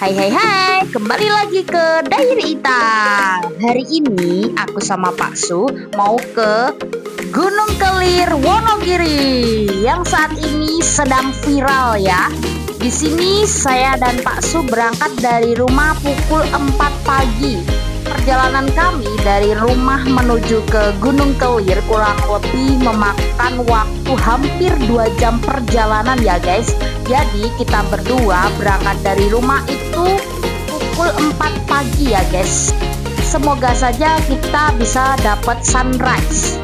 Hai hai hai, kembali lagi ke Diary Ita. Hari ini aku sama Pak Su mau ke Gunung Kelir Wonogiri yang saat ini sedang viral ya. Di sini saya dan Pak Su berangkat dari rumah pukul 4 pagi. Perjalanan kami dari rumah menuju ke Gunung Kelir kurang lebih memakan waktu hampir 2 jam perjalanan ya guys. Jadi kita berdua berangkat dari rumah itu pukul 4 pagi ya guys. Semoga saja kita bisa dapat sunrise.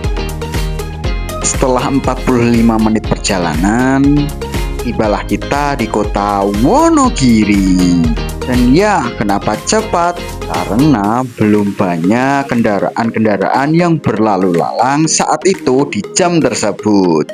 Setelah 45 menit perjalanan, tibalah kita di kota Wonogiri. Dan ya, kenapa cepat? Karena belum banyak kendaraan-kendaraan yang berlalu lalang saat itu di jam tersebut.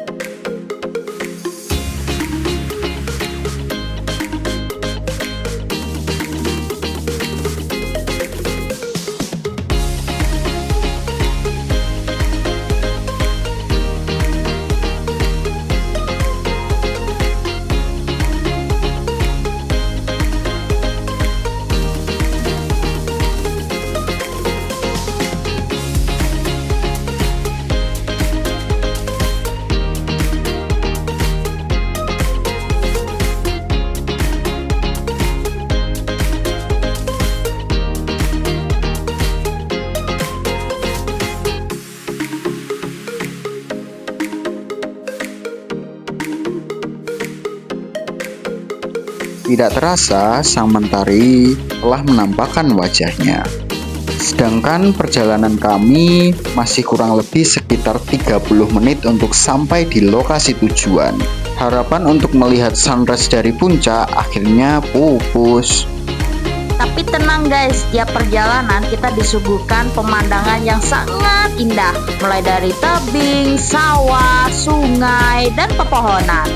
Tidak terasa, sang mentari telah menampakkan wajahnya. Sedangkan perjalanan kami masih kurang lebih sekitar 30 menit untuk sampai di lokasi tujuan. Harapan untuk melihat sunrise dari puncak akhirnya pupus. Tapi tenang guys, tiap perjalanan kita disuguhkan pemandangan yang sangat indah. Mulai dari tebing, sawah, sungai, dan pepohonan.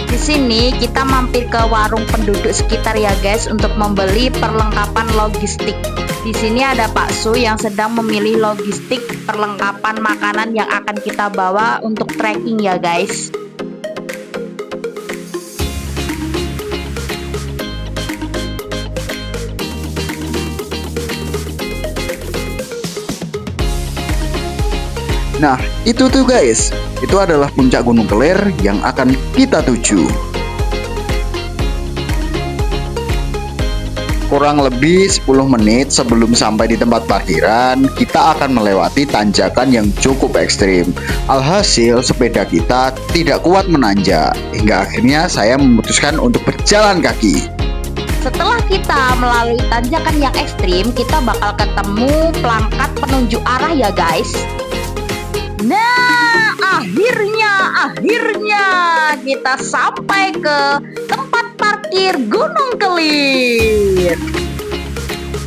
Di sini kita mampir ke warung penduduk sekitar ya guys untuk membeli perlengkapan logistik. Di sini ada Pak Su yang sedang memilih logistik perlengkapan makanan yang akan kita bawa untuk trekking ya guys. Nah, itu tuh guys. Itu adalah puncak Gunung Kelir yang akan kita tuju. Kurang lebih 10 menit sebelum sampai di tempat parkiran, kita akan melewati tanjakan yang cukup ekstrim. Alhasil, sepeda kita tidak kuat menanjak, hingga akhirnya saya memutuskan untuk berjalan kaki. Setelah kita melalui tanjakan yang ekstrim, kita bakal ketemu pelangkat penunjuk arah ya guys. Nah, akhirnya kita sampai ke tempat parkir Gunung Kelir.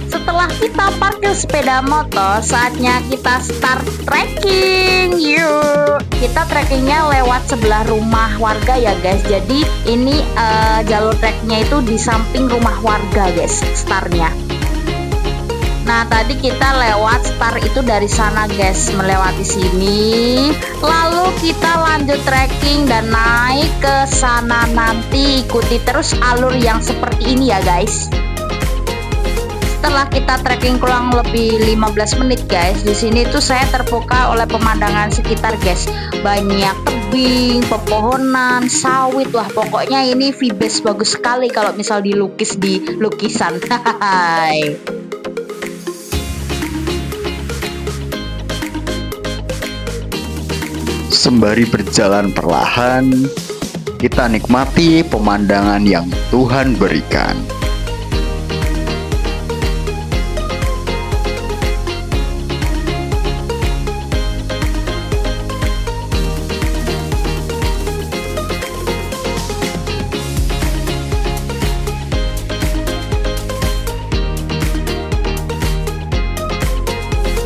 Setelah kita parkir sepeda motor, saatnya kita start trekking. Yuk, kita trekkingnya lewat sebelah rumah warga ya guys. Jadi ini jalur treknya itu di samping rumah warga guys, startnya. Nah, tadi kita lewat start itu dari sana guys, melewati sini. Lalu kita lanjut trekking dan naik ke sana nanti. Ikuti terus alur yang seperti ini ya guys. Setelah kita trekking kurang lebih 15 menit guys, di sini tuh saya terpukau oleh pemandangan sekitar guys. Banyak tebing, pepohonan, sawit. Wah, pokoknya ini vibes bagus sekali kalau misal dilukis di lukisan. Hai. Sembari berjalan perlahan, kita nikmati pemandangan yang Tuhan berikan.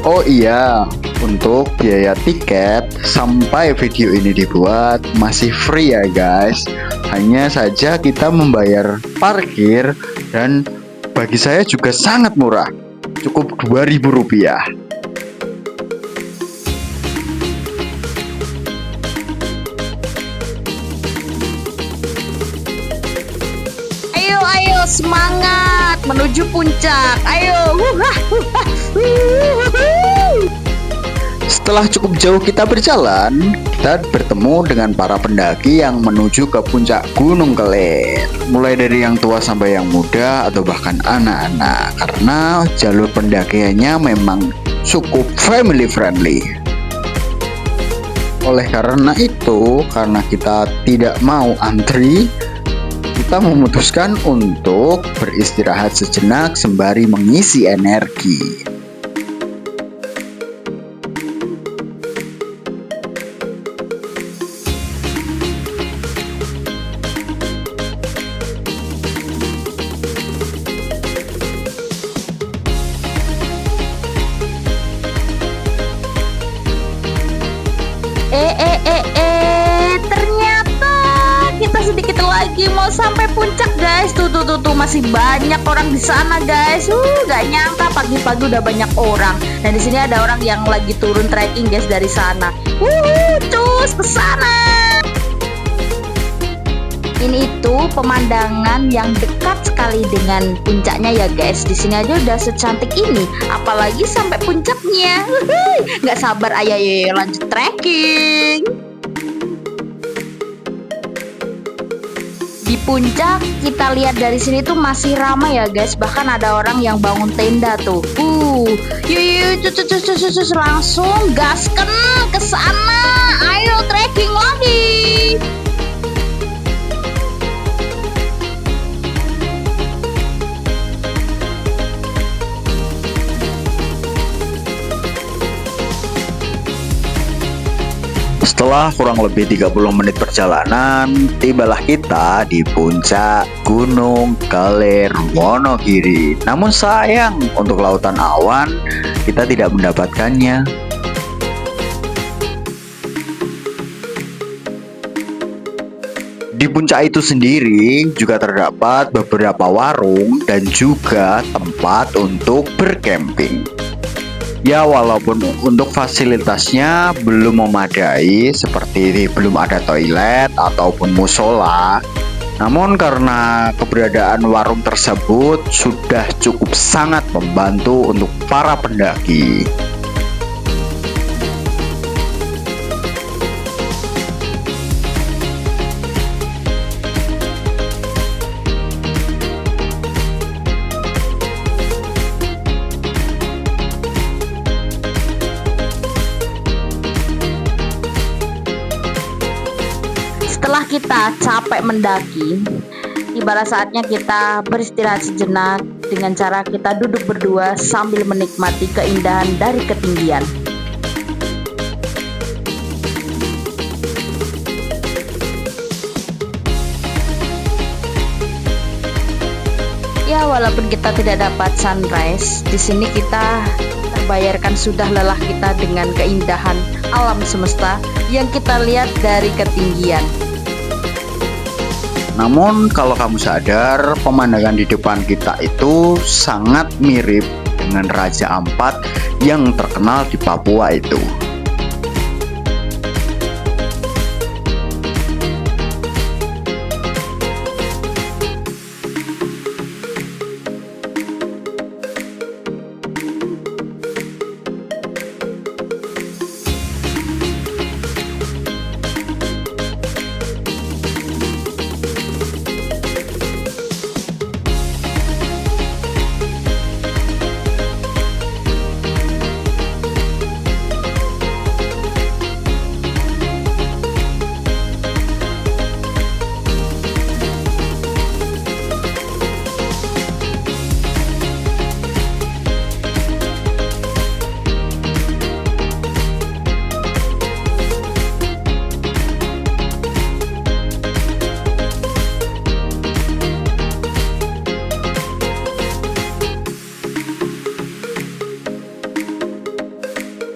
Oh iya, untuk biaya tiket sampai video ini dibuat masih free ya guys. Hanya saja kita membayar parkir dan bagi saya juga sangat murah. Cukup Rp2.000. Ayo semangat menuju puncak. Ayo. Setelah cukup jauh kita berjalan, kita bertemu dengan para pendaki yang menuju ke puncak Gunung Kelir. Mulai dari yang tua sampai yang muda atau bahkan anak-anak, karena jalur pendakiannya memang cukup family friendly. Oleh karena itu, karena kita tidak mau antri, kita memutuskan untuk beristirahat sejenak sembari mengisi energi. Ternyata kita sedikit lagi mau sampai puncak, guys. Tuh, masih banyak orang di sana, guys. Gak nyangka pagi-pagi udah banyak orang. Dan di sini ada orang yang lagi turun trekking, guys, dari sana. Cus ke sana. Ini itu pemandangan yang dekat sekali dengan puncaknya ya, guys. Di sini aja udah secantik ini, apalagi sampai puncaknya. Nggak sabar, ayo lanjut trekking. Di puncak kita lihat dari sini tuh masih ramai ya, guys. Bahkan ada orang yang bangun tenda tuh. Yuk, langsung gasken ke sana. Ayo trekking lagi. Setelah kurang lebih 30 menit perjalanan, tibalah kita di puncak Gunung Kelir Wonogiri. Namun sayang, untuk lautan awan kita tidak mendapatkannya. Di puncak itu sendiri juga terdapat beberapa warung dan juga tempat untuk bercamping. Ya, walaupun untuk fasilitasnya belum memadai, seperti belum ada toilet ataupun musola, namun karena keberadaan warung tersebut sudah cukup sangat membantu untuk para pendaki. Setelah kita capek mendaki, tibalah saatnya kita beristirahat sejenak dengan cara kita duduk berdua sambil menikmati keindahan dari ketinggian. Ya, walaupun kita tidak dapat sunrise, di sini kita terbayarkan sudah lelah kita dengan keindahan alam semesta yang kita lihat dari ketinggian. Namun kalau kamu sadar, pemandangan di depan kita itu sangat mirip dengan Raja Ampat yang terkenal di Papua itu.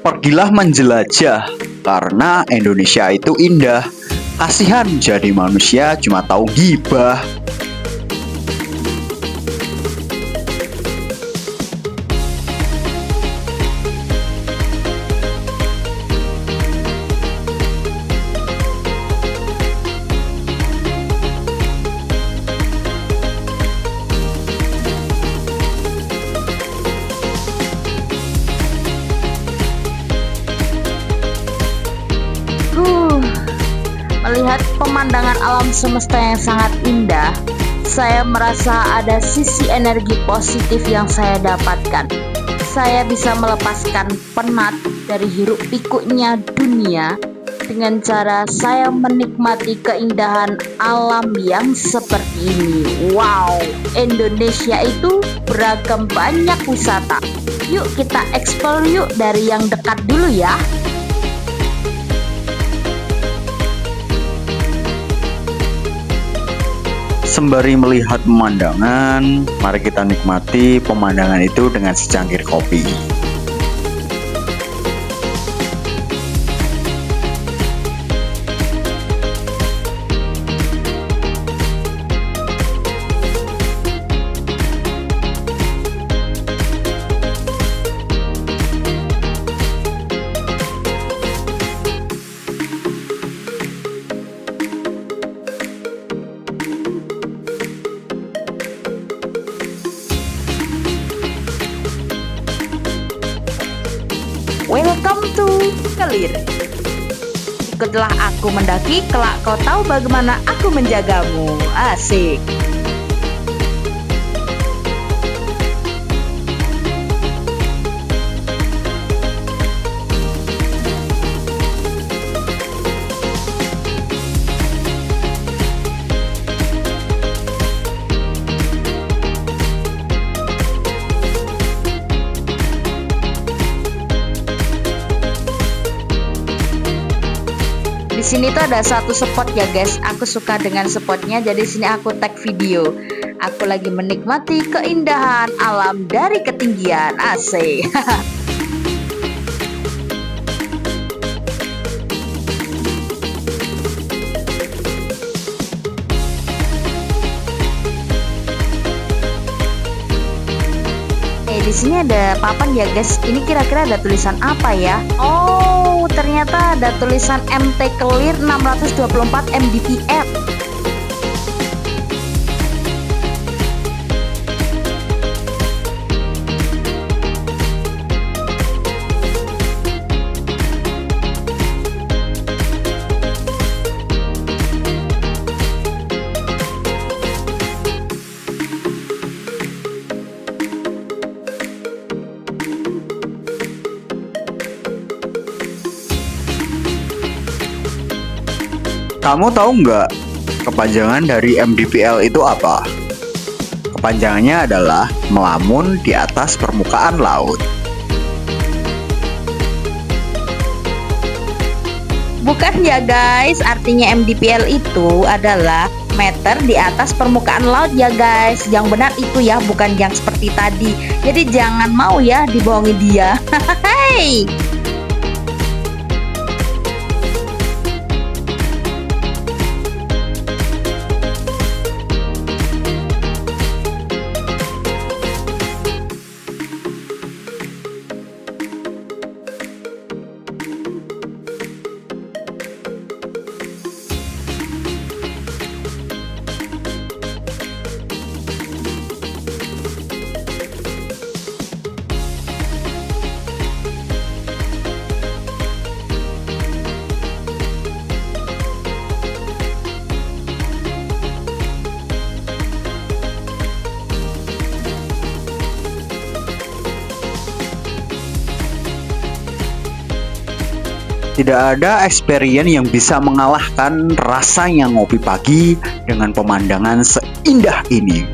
Pergilah menjelajah, karena Indonesia itu indah. Kasihan jadi manusia cuma tahu gibah. Melihat pemandangan alam semesta yang sangat indah, saya merasa ada sisi energi positif yang saya dapatkan. Saya bisa melepaskan penat dari hiruk pikuknya dunia dengan cara saya menikmati keindahan alam yang seperti ini. Wow, Indonesia itu beragam banyak wisata. Yuk kita eksplor yuk dari yang dekat dulu ya. Sembari melihat pemandangan, mari kita nikmati pemandangan itu dengan secangkir kopi. Welcome to Kelir. Ikutlah aku mendaki, kelak kau tahu bagaimana aku menjagamu. Asik. Di sini tuh ada satu spot ya guys. Aku suka dengan spotnya, jadi sini aku tag video. Aku lagi menikmati keindahan alam dari ketinggian. Asik. Di sini ada papan ya guys. Ini kira-kira ada tulisan apa ya? Oh, ternyata ada tulisan MT Kelir 624 Mbps. Kamu tahu nggak kepanjangan dari MDPL itu apa? Kepanjangannya adalah melamun di atas permukaan laut. Bukan ya guys, artinya MDPL itu adalah meter di atas permukaan laut ya guys. Yang benar itu ya, bukan yang seperti tadi. Jadi jangan mau ya dibohongi dia. Hehehe. Tidak ada experience yang bisa mengalahkan rasanya ngopi pagi dengan pemandangan seindah ini.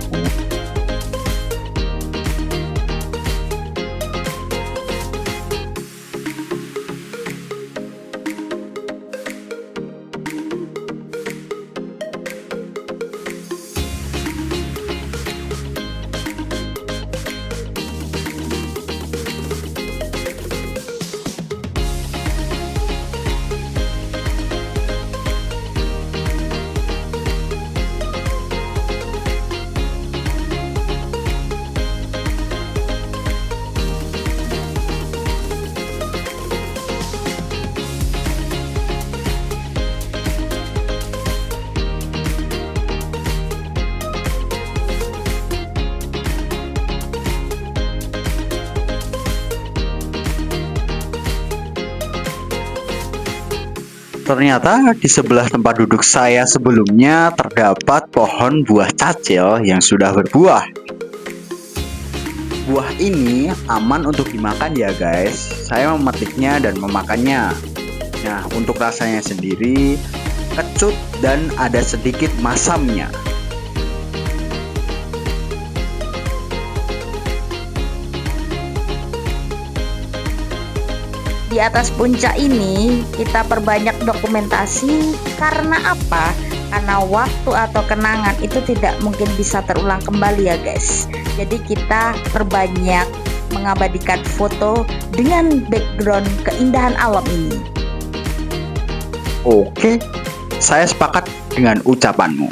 Ternyata di sebelah tempat duduk saya sebelumnya terdapat pohon buah cacil yang sudah berbuah. Buah ini aman untuk dimakan ya guys. Saya memetiknya dan memakannya. Nah, untuk rasanya sendiri kecut dan ada sedikit masamnya. Di atas puncak ini kita perbanyak dokumentasi. Karena apa? Karena waktu atau kenangan itu tidak mungkin bisa terulang kembali ya guys. Jadi kita perbanyak mengabadikan foto dengan background keindahan alam ini. Oke, saya sepakat dengan ucapanmu.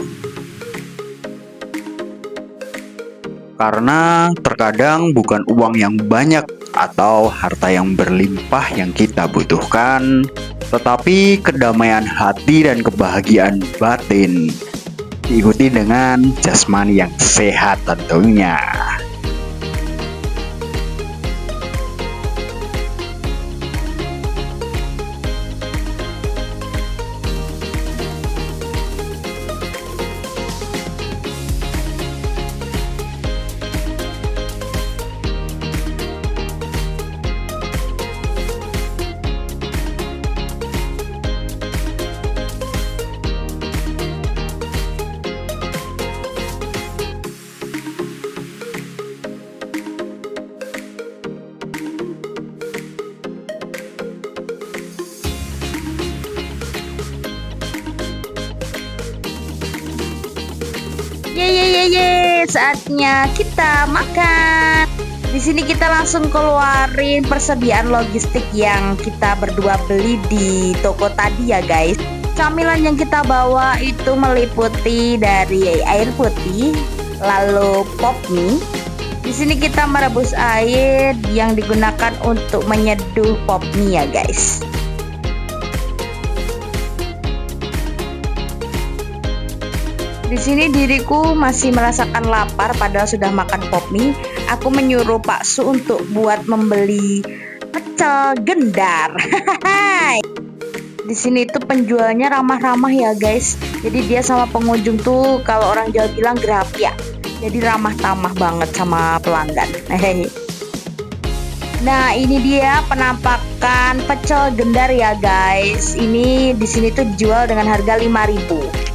Karena terkadang bukan uang yang banyak atau harta yang berlimpah yang kita butuhkan, tetapi kedamaian hati dan kebahagiaan batin, diikuti dengan jasmani yang sehat tentunya. Ye, saatnya kita makan. Di sini kita langsung keluarin persediaan logistik yang kita berdua beli di toko tadi ya guys. Camilan yang kita bawa itu meliputi dari air putih, lalu pop mie. Di sini kita merebus air yang digunakan untuk menyeduh pop mie ya guys. Di sini diriku masih merasakan lapar padahal sudah makan pop mie. Aku menyuruh Pak Su untuk buat membeli pecel gendar. Di sini tuh penjualnya ramah-ramah ya guys. Jadi dia sama pengunjung tuh kalau orang Jawa bilang grapia. Jadi ramah tamah banget sama pelanggan. Nah, ini dia penampakan pecel gendar ya guys. Ini di sini tuh dijual dengan harga 5.000.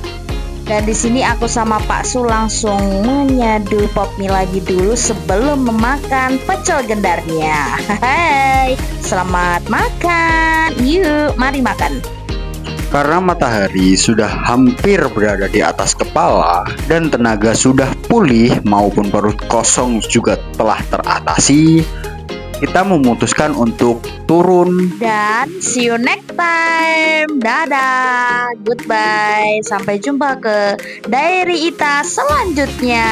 Dan di sini aku sama Pak Su langsung menyadu pop mie lagi dulu sebelum memakan pecel gendarnya. Hai, selamat makan. Yuk, mari makan. Karena matahari sudah hampir berada di atas kepala dan tenaga sudah pulih maupun perut kosong juga telah teratasi, kita memutuskan untuk turun. Dan see you next time. Dadah, goodbye. Sampai jumpa ke Diary Ita selanjutnya.